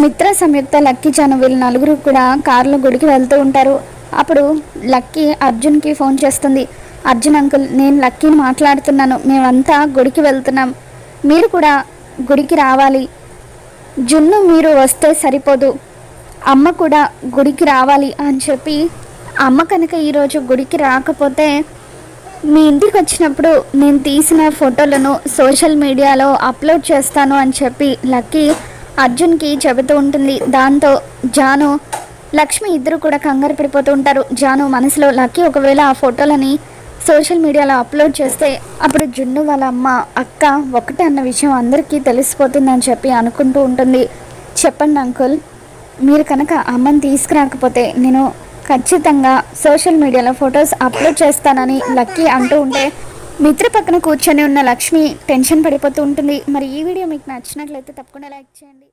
మిత్ర సంయుక్త లక్కీ జాను వీళ్ళు నలుగురు కూడా కారులో గుడికి వెళ్తూ ఉంటారు. అప్పుడు లక్కీ అర్జున్కి ఫోన్ చేస్తుంది. అర్జున్ అంకుల్, నేను లక్కీని మాట్లాడుతున్నాను. మేమంతా గుడికి వెళ్తున్నాం, మీరు కూడా గుడికి రావాలి. జున్ను మీరు వస్తే సరిపోదు, అమ్మ కూడా గుడికి రావాలి అని చెప్పి, అమ్మ కనుక ఈరోజు గుడికి రాకపోతే మీ ఇంటికి వచ్చినప్పుడు నేను తీసిన ఫోటోలను సోషల్ మీడియాలో అప్లోడ్ చేస్తాను అని చెప్పి లక్కీ అర్జున్కి చెబుతూ ఉంటుంది. దాంతో జాను లక్ష్మి ఇద్దరు కూడా కంగారు పడిపోతూ ఉంటారు. జాను మనసులో లక్కీ ఒకవేళ ఆ ఫోటోలని సోషల్ మీడియాలో అప్లోడ్ చేస్తే అప్పుడు జున్ను వాళ్ళ అమ్మ అక్క ఒకటే అన్న విషయం అందరికీ తెలిసిపోతుందని చెప్పి అనుకుంటూ ఉంటుంది. చెప్పండి అంకుల్, మీరు కనుక అమ్మని తీసుకురాకపోతే నేను ఖచ్చితంగా సోషల్ మీడియాలో ఫొటోస్ అప్లోడ్ చేస్తానని లక్కీ అంటూ ఉంటే మిత్ర పక్కన కూర్చొని ఉన్న లక్ష్మి టెన్షన్ పడిపోతూ ఉంటుంది. మరి ఈ వీడియో మీకు నచ్చినట్లయితే తప్పకుండా లైక్ చేయండి.